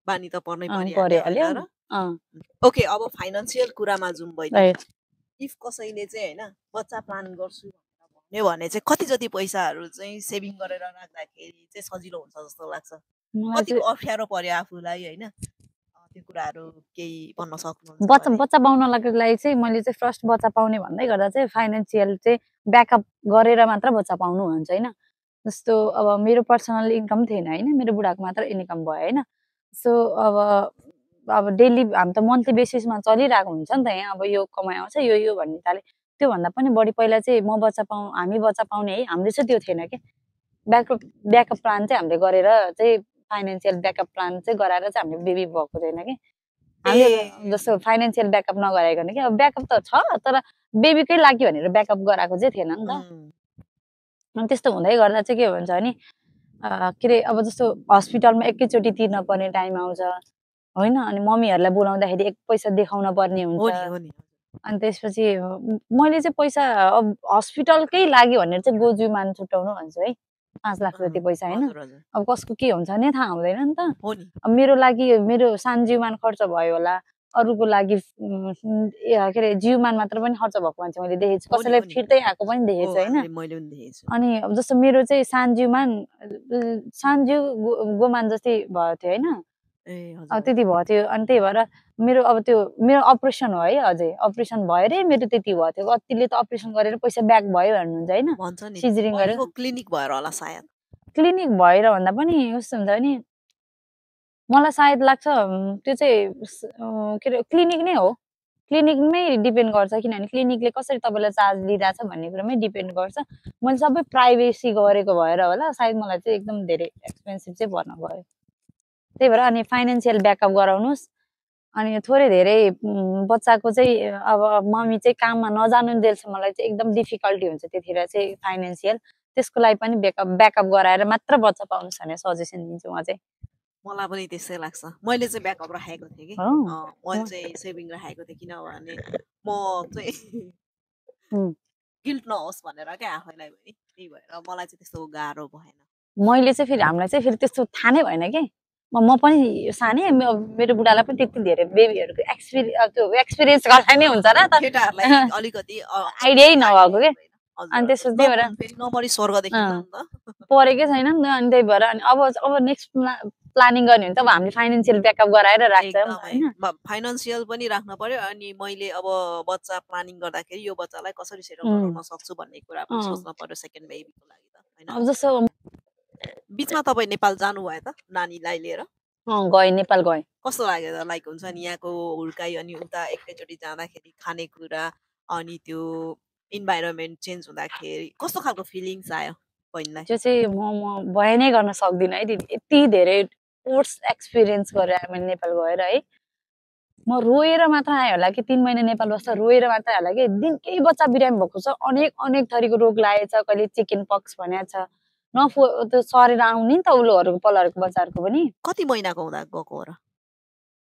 बानी त पर्नै परिहाल्यो ओके अब फाइनान्सियल कुरामा जाउँ बहिनी इफ कसैले चाहिँ होइन बच्चा प्लान गर्छु भन्यो भने चाहिँ कति जति पैसाहरू चाहिँ सेभिङ गरेर राख्दाखेरि चाहिँ सजिलो हुन्छ जस्तो लाग्छ कतिको अप्ठ्यारो पर्यो आफूलाई होइन त्यो कुराहरू केही भन्न सक्नुहुन्छ बच्चा पाउनलाई चाहिँ मैले चाहिँ फर्स्ट बच्चा पाउने भन्दै गर्दा चाहिँ फाइनेन्सियल चाहिँ ब्याकअप गरेर मात्र बच्चा पाउनु भन्छ होइन जस्तो अब मेरो पर्सनल इन्कम थिएन होइन मेरो बुढाको मात्र इन्कम भयो होइन सो अब डेली हामी त मन्थली बेसिसमा चलिरहेको हुन्छ नि त यहाँ अब यो कमाइ आउँछ यो भन्ने ताले त्योभन्दा पनि बढी पहिला चाहिँ हामी बच्चा पाउने है हामीले चाहिँ त्यो थिएन कि ब्याकअप प्लान चाहिँ हामीले गरेर चाहिँ फाइनेन्सियल ब्याकअप प्लान चाहिँ गराएर चाहिँ हामीले बेबी भएको थिएन कि हामीले जस्तो फाइनेन्सियल ब्याकअप नगराइकन कि अब ब्याकअप त छ तर बेबीकै लागि भनेर ब्याकअप गराएको चाहिँ थिएन नि त अनि त्यस्तो हुँदै गर्दा चाहिँ के भन्छ भने के अरे अब जस्तो हस्पिटलमा एकैचोटि तिर्न पर्ने टाइम आउँछ होइन अनि मम्मीहरूलाई बोलाउँदाखेरि एक पैसा देखाउन पर्ने हुन्छ अनि त्यसपछि मैले चाहिँ पैसा अब हस्पिटलकै लागि भनेर चाहिँ गोजुमान छुट्याउनु भन्छु है 5 लाख जति पैसा होइन अब कसको के हुन्छ नि थाहा हुँदैन नि त अब मेरो लागि मेरो सानजीवमान खर्च भयो होला अरूको लागि के अरे जीवमान मात्र पनि खर्च भएको मान्छे मैले देखेको छु कसैलाई फिर्तै आएको पनि देखेको छु होइन अनि अब जस्तो मेरो चाहिँ सानजीव गोमान जस्तै भएको थियो होइन अब त्यति भएको थियो अनि त्यही भएर मेरो अपरेसन हो है अझै अपरेसन भयो रे मेरो त्यति भएको थियो कतिले त अपरेसन गरेर पैसा ब्याक भयो भन्नुहुन्छ होइन सिजरिङ गरेर क्लिनिक भएर होला सायद क्लिनिक भएर भन्दा पनि कस्तो हुन्छ भने मलाई सायद लाग्छ त्यो चाहिँ के अरे क्लिनिक नै हो क्लिनिकमै डिपेन्ड गर्छ किनभने क्लिनिकले कसरी तपाईँलाई चार्ज लिइरहेछ भन्ने कुरामै डिपेन्ड गर्छ मैले सबै प्राइभेसी गरेको भएर होला सायद मलाई चाहिँ एकदम धेरै एक्सपेन्सिभ चाहिँ पर्न गयो त्यही भएर अनि फाइनेन्सियल ब्याकअप गराउनुहोस् अनि थोरै धेरै बच्चाको चाहिँ अब मम्मी चाहिँ काममा नजानुन्जेलसम्म मलाई चाहिँ एकदम डिफिकल्टी हुन्छ त्यतिखेर चाहिँ फाइनेन्सियल त्यसको लागि पनि ब्याकअप गराएर मात्र बच्चा पाउनुहोस् भनेर सजेसन दिन्छु म चाहिँ मलाई पनि त्यस्तै लाग्छ मैले चाहिँ ब्याकअप राखेको थिएँ कि मैले चाहिँ सेभिङ राखेको थिएँ किनभने म चाहिँ गिल्ट नहोस् भनेर क्या आफैलाई पनि त्यही भएर मलाई चाहिँ त्यस्तो गाह्रो भएन मैले चाहिँ फेरि हामीलाई चाहिँ फेरि त्यस्तो थाहा नै भएन कि म पनि सानै मेरो बुढालाई पनि त्यति धेरै बेबीहरूको एक्सपिरियन्स गर्दा नै हुन्छ र त केटाहरूलाई अलिकति आइडियै नभएको के अनि त्यसो त्यही भएर नमरी स्वर्गदेखि परेकै छैन नि त अनि त्यही भएर अनि अब नेक्स्ट प्लानिङ गर्ने हो भने त अब हामीले फाइनेन्सियल ब्याकअप गराएर राख्छौँ हैन फाइनान्सियल पनि राख्न पर्यो अनि मैले अब बच्चा प्लानिङ गर्दाखेरि यो बच्चालाई कसरी सेटल गराउन सक्छु भन्ने कुरा पनि सोच्न पर्यो सेकेन्ड बेबीको लागि त हैन अब जस्तो बीचमा तपाई नेपाल जानु भयो त नानीलाई लिएर गए नेपाल गए कस्तो लाग्यो त लाइक हुन्छ नि यहाँको हुर्काई अनि उता एकैचोटी जाँदाखेरि खानेकुरा अनि त्यो इन्भाइरोमेन्ट चेन्ज हुँदाखेरि कस्तो खालको फिलिङ्स आयो बहिनीलाई त्यो चाहिँ म बयानै गर्न सक्दिनँ है दिदी यति धेरै कोर्स एक्सपिरियन्स गरेर मैले नेपाल गएर है म रोएर मात्र आयो होला कि 3 महिना नेपाल बस्दा रोएर मात्र आयो होला कि दिन केही बच्चा बिरामी भएको छ अनेक थरीको रोग लागेछ कहिले चिकन पक्स भनेको छ त्यो सरेर आउने नि त उलोहरूको पलहरूको बच्चाहरूको पनि कति महिनाको हुँदा गएको हो र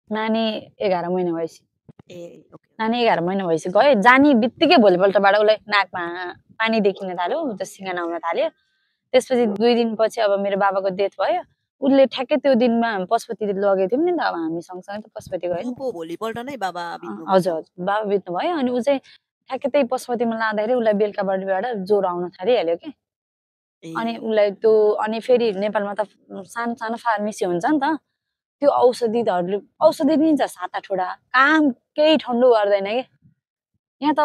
नानी 11 महिना भएपछि नानी 11 महिना भएपछि गयो जाने बित्तिकै भोलिपल्टबाट उसलाई नाकमा पानी देखिन थाल्यो उता सिङ्गाना आउन थाल्यो त्यसपछि 2 दिनपछि अब मेरो बाबाको डेथ भयो उसले ठ्याक्कै त्यो दिनमा पशुपति लगेको थियौँ नि त अब हामी सँगसँगै त पशुपति गयो भोलिपल्ट नै बाबा बित्नु हजुर बाबा बित्नु भयो अनि ऊ चाहिँ ठ्याक्कै त्यही पशुपतिमा लाँदाखेरि उसलाई बेलुकाबाट ज्वरो आउन थालिहाल्यो कि अनि उसलाई त्यो अनि फेरि नेपालमा त सानो सानो फार्मेसी हुन्छ नि त त्यो औषधि दिन्छ 7-8 वटा काम केही ठन्डो गर्दैन कि यहाँ त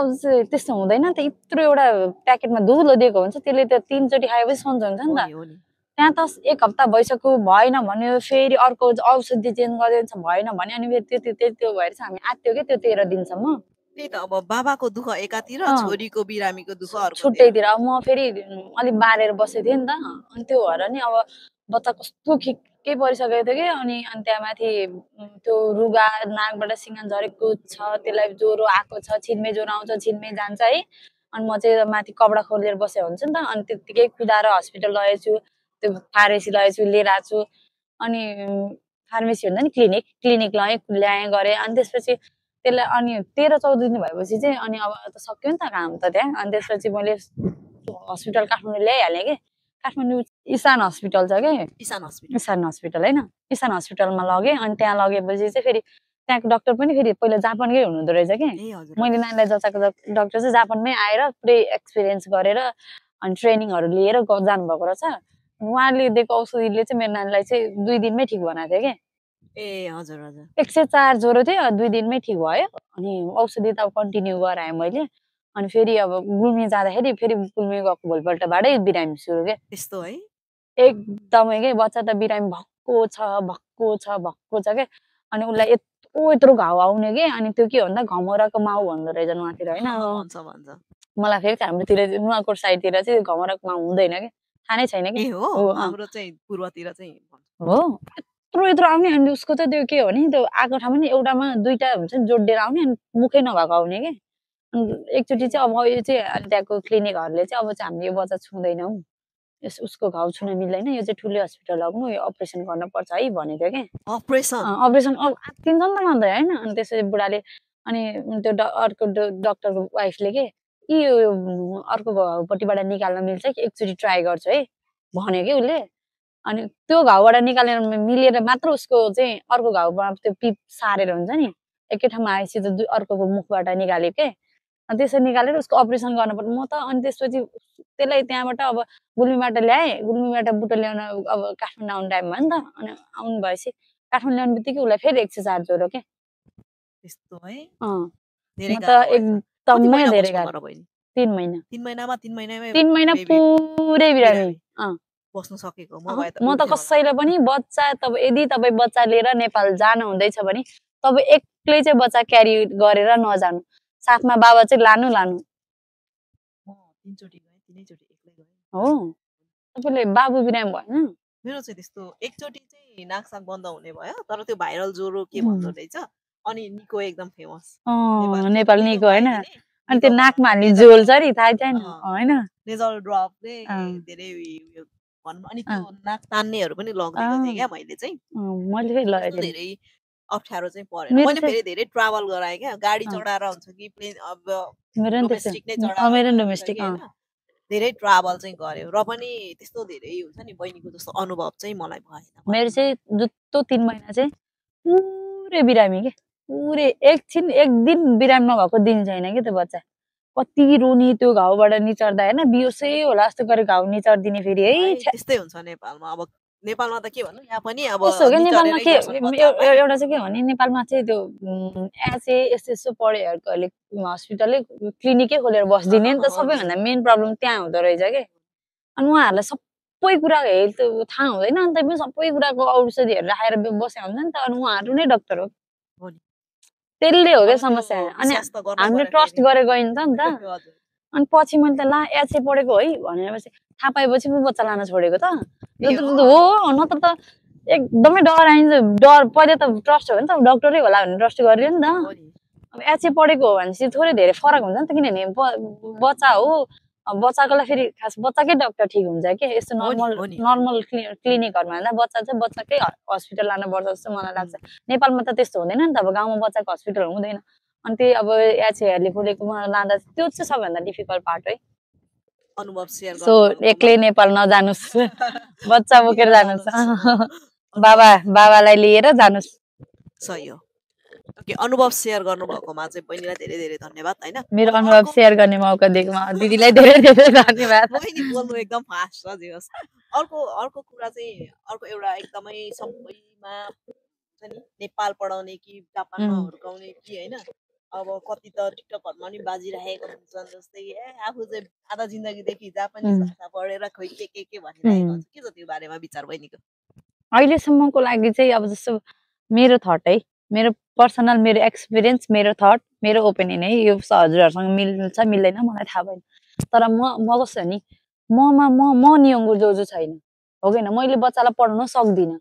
त्यस्तो हुँदैन नि त यत्रो एउटा प्याकेटमा धुलो दिएको हुन्छ त्यसले त 3 चोटि खाएपछि सन्चो हुन्छ नि त त्यहाँ त 1 हप्ता भइसक्यो भएन भन्यो फेरि अर्को औषधि चेन्ज गरिदिन्छ भएन भने अनि त्यो भएर चाहिँ हामी आत्यो कि त्यो 13 दिनसम्म त्यही त अब बाबाको दुःख एकातिर छोरीको बिरामीको दुःख अर्को छुट्टैतिर अब म फेरि अलिक बारेर बसेको थिएँ नि त अनि त्यो भएर नि अब बच्चा कस्तो के परिसकेको थियो कि अनि त्यहाँ माथि त्यो रुगा नाकबाट सिङ्गान झरेको छ त्यसलाई ज्वरो आएको छ छिनमे ज्वरो आउँछ छिनमे जान्छ है अनि म चाहिँ माथि कपडा खोलेर बसेको हुन्छु नि त अनि त्यतिकै कुदाएर हस्पिटल लगेछु त्यो फार्मेसी लगेछु लिएर आएको छु अनि फार्मेसी हुन्छ नि क्लिनिक ल्याएँ गरेँ अनि त्यसपछि त्यसलाई अनि 13-14 दिन भएपछि चाहिँ अनि अब त सक्यो नि त काम त त्यहाँ अनि त्यसपछि मैले हस्पिटल काठमाडौँ ल्याइहालेँ कि काठमाडौँ इसान हस्पिटल छ कि इसान हस्पिटल होइन इसान हस्पिटलमा लगेँ अनि त्यहाँ लगेपछि चाहिँ फेरि त्यहाँको डाक्टर पनि फेरि पहिला जापानकै हुनुहुँदो रहेछ कि मैले नानीलाई जचाएको डाक्टर चाहिँ जापानमै आएर पुरै एक्सपिरियन्स गरेर अनि ट्रेनिङहरू लिएर जानुभएको रहेछ उहाँले दिएको औषधिले चाहिँ मेरो नानीलाई चाहिँ 2 दिनमै ठिक बनाएको थियो कि 104 ज्वरो थियो 2 दिनमै ठिक भयो अनि औषधि त अब कन्टिन्यू गराएँ मैले अनि फेरि अब गुल्मी जाँदाखेरि फेरि गुल्मी गएको भोलिपल्टबाटै बिरामी सुरु के त्यस्तो है एकदमै के बच्चा त बिरामी भक्को छ के अनि उसलाई यत्रो घाउ आउने के अनि त्यो के भन्दा घमौराको माउ भन्दो रहेछ उहाँतिर होइन मलाई फेरि हाम्रोतिर नुवाकोट साइडतिर चाहिँ घमौराको माउ हुँदैन कि थाहा नै छैन कि हाम्रो चाहिँ पूर्वतिर चाहिँ हो यत्रो आउने अनि उसको चाहिँ त्यो के हो नि त्यो आएको ठाउँमा नि एउटामा 2टा हुन्छ नि जोडिएर आउने अनि मुखै नभएको आउने कि एकचोटि चाहिँ अब यो चाहिँ त्यहाँको क्लिनिकहरूले चाहिँ अब चाहिँ हामीले यो बच्चा छुँदैनौँ उसको घाउ छुन मिल्दैन यो चाहिँ ठुलो हस्पिटल लग्नु यो अपरेसन गर्नुपर्छ है भनेको कि अपरेसन अब आत्तिन्छ नि त भन्दै होइन अनि त्यसपछि बुढाले अनि त्यो अर्को डक्टरको वाइफले के कि अर्को घाउपट्टिबाट निकाल्न मिल्छ कि एकचोटि ट्राई गर्छु है भन्यो कि उसले अनि त्यो घाउबाट निकालेर मिलेर मात्र उसको चाहिँ अर्को घाउमा त्यो पिप सारेर हुन्छ नि एकै ठाउँमा आएपछि त अर्कोको मुखबाट निकाल्यो के अनि त्यसरी निकालेर उसको अपरेसन गर्नुपर्छ म त अनि त्यसपछि त्यसलाई त्यहाँबाट अब गुल्मीबाट ल्याएँ गुल्मीबाट बुटो ल्याउन अब काठमाडौँ आउने टाइममा नि त अनि आउनु भएपछि काठमाडौँ ल्याउने बित्तिकै उसलाई फेरि 104 ज्वरो के त्यस्तो है म त एकदमै धेरै गाह्रो 3 महिना 3 महिना पुरै बिरामी बस्नु सकेको म त कसैले पनि बच्चा यदि तपाईँ बच्चा लिएर नेपाल जानु हुँदैछ भने तपाईँ एक्लै चाहिँ बच्चा क्यारी गरेर नजानु साथमा बाबा चाहिँ लानु हो तपाईँले बाबु बिरामी भएन मेरो चाहिँ त्यस्तो एकचोटि चाहिँ नाकसाक बन्द हुने भयो तर त्यो भाइरल ज्वरो के भन्दो रहेछ अनि निको एकदम फेमस नेपाल निको होइन अनि त्यो नाकमा हाल्ने झोल छ नि थाहै छैन होइन नेजल ड्रपले धेरै भनौँ अनि त्यो नाक तान्नेहरू पनि लगिदिएको थिएँ क्या मैले चाहिँ धेरै अप्ठ्यारो चाहिँ परेन मैले फेरि धेरै ट्राभल गराएँ क्या गाडी चढाएर हुन्छ कि प्लेन अब डोमेस्टिक नै चढाएर धेरै ट्राभल चाहिँ गर्यो र पनि त्यस्तो धेरै हुन्छ नि बहिनीको जस्तो अनुभव चाहिँ मलाई भएन मेरो चाहिँ जुत्तो 3 महिना चाहिँ पुरै बिरामी के पुरै एक दिन बिरामी नभएको दिन छैन कि त्यो बच्चा कति रोनी त्यो घाउबाट निचर्दा होइन बियोसै होला जस्तो गरी घाउ निचर्दिने फेरि है त्यस्तै हुन्छ नेपालमा अब नेपालमा त के भन्नु यहाँ पनि अब नेपालमा के एउटा चाहिँ के भने नेपालमा चाहिँ त्यो यसो पढेहरूले हस्पिटलै क्लिनिकै खोलेर बसिदिने नि त सबैभन्दा मेन प्रब्लम त्यहाँ हुँदो रहेछ के अनि उहाँहरूलाई सबै कुराको हेल्थ थाहा हुँदैन अन्त पनि सबै कुराको औषधिहरू राखेर बसेको हुन्छ नि त अनि उहाँहरू नै डक्टर हो त्यसले हो क्या समस्या अनि हामीले ट्रस्ट गरेर गइन्छ नि त अनि पछि मैले त ला एचए पढेको है भनेपछि थाहा पाएपछि पो बच्चा लान छोडेको त हो नत्र त एकदमै डर पहिले त ट्रस्ट हो नि त डक्टरै होला भनेर ट्रस्ट गरियो नि त अब एचए पढेको हो भनेपछि थोरै धेरै फरक हुन्छ नि त किनभने बच्चा हो बच्चाको लागि फेरि खास बच्चाकै डक्टर ठिक हुन्छ कि यस्तो नर्मल क्लिनिकहरूमा भन्दा बच्चा चाहिँ बच्चाकै हस्पिटल लानुपर्छ जस्तो मलाई लाग्छ नेपालमा त त्यस्तो हुँदैन नि त अब गाउँमा बच्चाको हस्पिटल हुँदैन अनि त्यही अब एचएहरूले खोलेकोमा लाँदा त्यो चाहिँ सबभन्दा डिफिकल्ट पार्ट है अनुभव शेयर सो एक्लै नेपाल नजानुस् बच्चा बोकेर जानुस् बाबालाई लिएर जानुस् सही हो ओके अनुभव शेयर गर्नुभएकोमा चाहिँ बहिनीलाई धेरै धेरै धन्यवाद हैन मेरो अनुभव शेयर गर्ने मौका दिएकोमा दिदीलाई धेरै धेरै धन्यवाद बहिनी बोल्नु एकदम फास्ट छ दियोस् अर्को कुरा चाहिँ अर्को एउटा एकदमै सबैमा हुन्छ नि नेपाल पढाउने कि जापानमा हुर्काउने कि हैन अब कति त टिकटकहरुमा नि बाजिरहेको हुन्छन् जस्तै आफू चाहिँ आधा जिन्दगीदेखि जापानिज भाषा पढेर खोइ के भनिरहेको हुन्छ के छ त्यो बारेमा विचार बहिनीको अहिलेसम्मको लागि चाहिँ अब जस्तो मेरो थट है मेरो पर्सनल मेरो एक्सपिरियन्स मेरो थट मेरो ओपिनियन है यो हजुरहरूसँग मिल्छ मिल्दैन मलाई थाहा भएन तर म कस्तो नि म नियङ्गु जो छैन हो किन मैले बच्चालाई पढाउन सक्दिनँ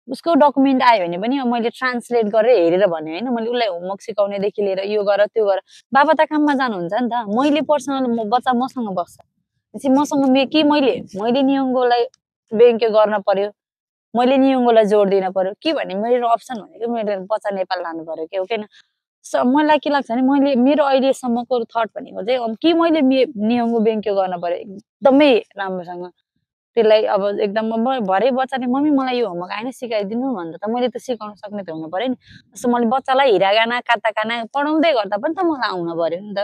उसको डकुमेन्ट आयो भने पनि मैले ट्रान्सलेट गरेर हेरेर भने होइन मैले उसलाई होमवर्क सिकाउनेदेखि लिएर यो गर त्यो गर बाबा त काममा जानुहुन्छ नि त मैले पर्सनल बच्चा मसँग बस्छ त्यसपछि मसँग मैले नियङ्गोलाई ब्याङ्क गर्न पर्यो मैले नियङ्गोलाई जोड दिन पर्यो के भने मेरो अप्सन भनेको मैले बच्चा नेपाल लानु पर्यो के हो किन मलाई के लाग्छ भने मैले मेरो अहिलेसम्मको थट भनेको चाहिँ कि मैले नियङ्गो बेङ्क्यो गर्न पर्यो एकदमै राम्रोसँग त्यसलाई अब एकदम भरे बच्चाले मम्मी मलाई यो होमवर्क आएन सिकाइदिनु भन्दा त मैले त सिकाउन सक्ने त हुनु पर्यो नि जस्तो मैले बच्चालाई हिरागाना काताकाना पढाउँदै गर्दा पनि त मलाई आउन पर्यो नि त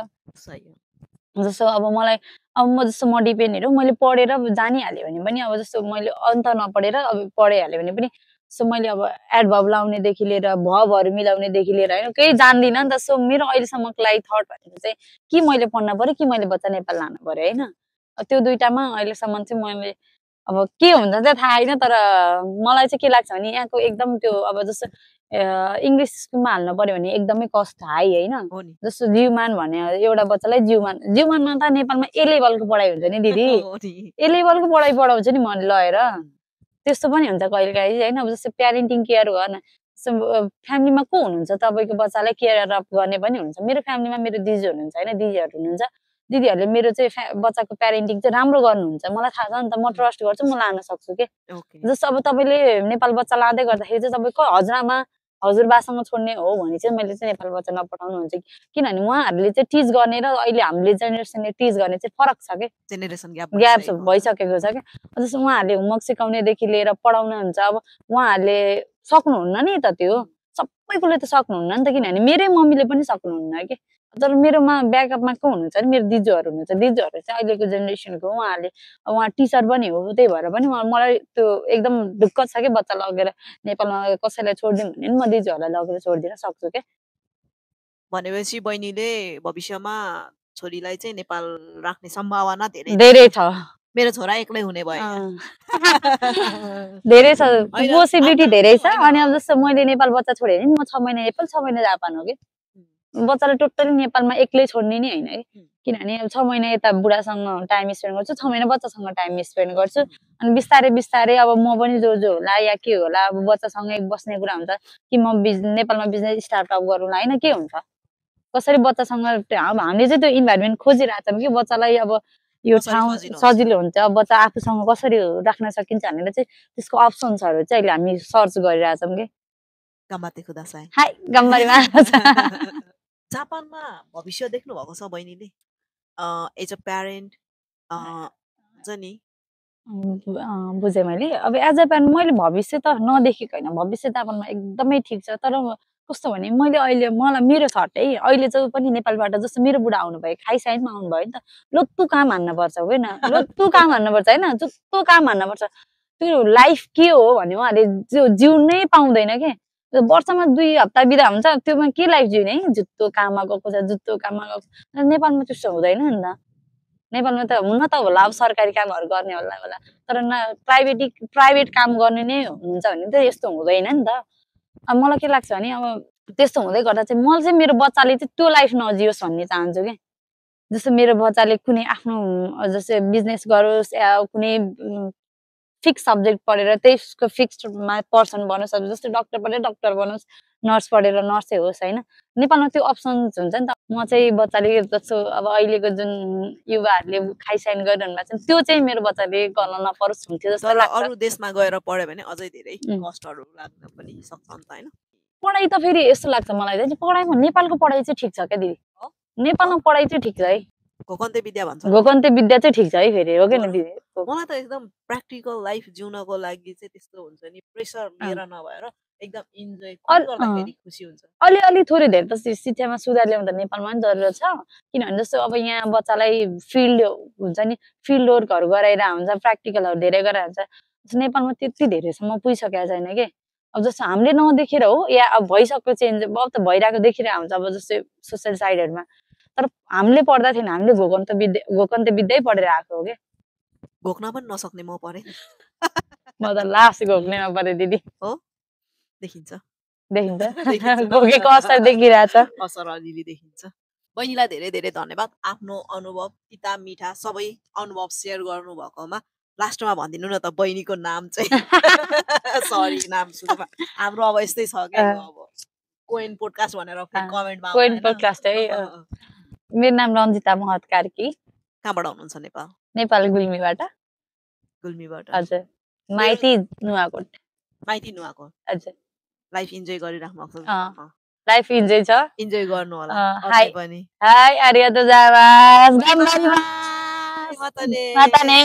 जस्तो अब मलाई अब म डिपेन्ड हेरौँ मैले पढेर जानिहालेँ भने पनि अब जस्तो मैले अन्त नपढेर अब पढिहालेँ भने पनि सो मैले अब एडभर्ब लाउनेदेखि लिएर भबहरू मिलाउनेदेखि लिएर होइन केही जान्दिनँ नि त सो मेरो अहिलेसम्मको लागि थट भनेको चाहिँ कि मैले पढ्न पर्यो कि मैले बच्चा नेपाल लानु पर्यो होइन त्यो दुइटामा अहिलेसम्म चाहिँ मैले अब के हुन्छ चाहिँ थाहा होइन तर मलाई चाहिँ के लाग्छ भने यहाँको एकदम त्यो अब जस्तो इङ्ग्लिस स्कुलमा हाल्नु पर्यो भने एकदमै कस्ट हाई होइन जस्तो जीवमान भने एउटा बच्चालाई जीवमानमा त नेपालमा ए लेभलको पढाइ हुन्छ नि दिदी ए लेभलको पढाइ पढाउँछ नि मैले लगेर त्यस्तो पनि हुन्छ कहिलेकाहीँ होइन अब जस्तो प्यारेन्टिङ केयर गर्न फ्यामिलीमा को हुनुहुन्छ तपाईँको बच्चालाई केयर अप गर्ने पनि हुन्छ मेरो फ्यामिलीमा मेरो दिदी हुनुहुन्छ होइन दिदीहरू हुनुहुन्छ दिदीहरूले मेरो चाहिँ बच्चाको प्यारेन्टिङ चाहिँ राम्रो गर्नुहुन्छ मलाई थाहा छ नि त म ट्रस्ट गर्छु म लान सक्छु के जस्तो अब तपाईँले नेपाल बच्चा लाँदै गर्दाखेरि चाहिँ तपाईँको हजुरआमा हजुरबासँग छोड्ने हो भने चाहिँ मैले चाहिँ नेपाल बच्चा नपठाउनु हुन्छ किनभने उहाँहरूले चाहिँ टिच गर्ने र अहिले हामीले जेनेरेसनले टिच गर्ने चाहिँ फरक छ कि जेनेरेसन ग्याप भइसकेको छ क्या जस्तो उहाँहरूले होमवर्क सिकाउनेदेखि लिएर पढाउनु हुन्छ अब उहाँहरूले सक्नुहुन्न नि त त्यो सबैकोले त सक्नुहुन्न नि त किनभने मेरै मम्मीले पनि सक्नुहुन्न कि तर मेरोमा ब्याकअपमा को हुनुहुन्छ नि मेरो दिजूहरू हुनुहुन्छ दिजूहरू चाहिँ अहिलेको जेनेरेसनको उहाँहरूले उहाँ टिचर पनि हो त्यही भएर पनि मलाई त्यो एकदम ढुक्क छ कि बच्चा लगेर नेपालमा कसैलाई छोडिदिउँ भने नि म दिजूहरूलाई लगेर छोडिदिन सक्छु क्या भनेपछि बहिनीले भविष्यमा छोरीलाई चाहिँ नेपाल राख्ने सम्भावना धेरै छ मेरो छोरा एक्लै हुने भयो धेरै छ पोसिबिलिटी धेरै छ अनि अब जस्तो मैले नेपाल बच्चा छोडेँ भने म 6 महिना नेपाल 6 महिना जापान हो कि बच्चालाई टोटली नेपालमा एक्लै छोड्ने नि होइन कि किनभने 6 महिना यता बुढासँग टाइम स्पेन्ड गर्छु 6 महिना बच्चासँग टाइम स्पेन्ड गर्छु अनि बिस्तारै बिस्तारै अब म पनि जो होला या के होला अब बच्चासँगै बस्ने कुरा हुन्छ कि म नेपालमा बिजनेस स्टार्टअप गरौँला होइन के हुन्छ कसरी बच्चासँग हामीले चाहिँ त्यो इन्भाइरोमेन्ट खोजिरहेछौँ कि बच्चालाई अब यो ठाउँ सजिलो हुन्छ बच्चा आफूसँग कसरी राख्न सकिन्छ भनेर चाहिँ त्यसको अप्सन्सहरू चाहिँ अहिले हामी सर्च गरिरहेछौँ कि जापानमा भविष्य देख्नु भएको छ बहिनीले एज अ प्यारेन्ट हुन्छ नि बुझेँ मैले अब एज अ प्यारेन्ट मैले भविष्य त नदेखेको होइन भविष्य जापानमा एकदमै ठिक छ तर कस्तो भने मैले अहिले मलाई मेरो थट है अहिले चाहिँ पनि नेपालबाट जस्तो मेरो बुढा आउनुभयो खाइसाइनमा आउनुभयो नि त लोत्तु काम हान्नुपर्छ होइन लोत्तु काम हान्नुपर्छ होइन जुत्तो काम हान्नुपर्छ त्यो लाइफ के हो भने उहाँहरूले जिउनै पाउँदैन के वर्षमा 2 हप्ता बिदा हुन्छ त्योमा के लाइफ जिउने है जुत्तो काममा गएको छ जुत्तो काममा गएको छ नेपालमा त्यस्तो हुँदैन नि त नेपालमा त हुन त होला अब सरकारी कामहरू गर्ने होला तर प्राइभेट काम गर्ने नै हुन्छ भने त यस्तो हुँदैन नि त अब मलाई के लाग्छ भने अब त्यस्तो हुँदै गर्दा चाहिँ मैले चाहिँ मेरो बच्चाले चाहिँ त्यो लाइफ नजियोस् भन्ने चाहन्छु कि जस्तो मेरो बच्चाले कुनै आफ्नो जस्तै बिजनेस गरोस् या कुनै फिक्स सब्जेक्ट पढेर त्यसको फिक्समा पर्सन बनोस् जस्तै डक्टर पढेर डक्टर बनोस् नर्स पढेर नर्सै होस् होइन नेपालमा त्यो अप्सन्स हुन्छ नि त म चाहिँ बच्चाले जस्तो अब अहिलेको जुन युवाहरूले खाइसाइन गरिरहनु भएको छ त्यो चाहिँ मेरो बच्चाले गर्न नपरोस् हुन्थ्यो जस्तो लाग्छ अरू देशमा गएर पढ्यो भने अझै धेरै कष्टहरू लाग्न पनि सक्छ नि त होइन पढाइ त फेरि यस्तो लाग्छ मलाई चाहिँ पढाइमा नेपालको पढाइ चाहिँ ठिक छ क्या दिदी नेपालमा पढाइ चाहिँ ठिक छ है घोकन्ते विद्या भन्छ घोकन्ते विद्या चाहिँ ठिक छ है फेरि हो कि न दिदी मलाई त एकदम प्र्याक्टिकल लाइफ जिउनको लागि चाहिँ त्यस्तो हुन्छ नि प्रेसर लिएर नभएर एकदम इन्जोय गर्दाखेरि खुसी हुन्छ अलि थोरै धेरै त शिक्षामा सुधार ल्याउनु त नेपालमा पनि जरुरत छ किनभने जस्तो अब यहाँ बच्चालाई फिल्ड हुन्छ नि फिल्ड वर्कहरू गराएर हुन्छ प्र्याक्टिकलहरू धेरै गराएर हुन्छ नेपालमा त्यति धेरैसम्म पुगिसकेको छैन कि अब जस्तो हामीले नदेखेर हो या अब भइसक्यो चेन्ज अब त भइरहेको देखिरहेको हुन्छ अब जस्तै सोसियल साइडहरूमा तर हामीले पढ्दा थिएन हामीले घोकन्ते विद्यै पढेर आएको हो कि घोक्न पनि नसक्ने म परे म त लास्ट घोक्नेमा परे दिदी हो देखिन्छ घोकेको असर देखिरहेछ असर अलिअलि देखिन्छ बहिनीलाई धेरै धेरै धन्यवाद आफ्नो अनुभव तिता मिठा सबै अनुभव सेयर गर्नु भएकोमा लास्टमा भनिदिनु न त बहिनीको नाम चाहिँ सरी नाम सुरुमा हाम्रो अब यस्तै छ कि अब कोइन पोडकास्ट भनेर कमेन्टमा कोइन पोडकास्ट है मेरो नाम रञ्जिता महत कार्की कहाँबाट हुनुहुन्छ नेपाल नेपाल गुल्मीबाट गुल्मीबाट हजुर माइती नुवाकोट माइती नुहाको हजुर लाइफ इन्जोय गरिराख्नु भएको छ लाइफ इन्जोय छ इन्जोय गर्नु होला हाई पनि हाई आरिगातो गोजाइमास गम्बारिमास माताने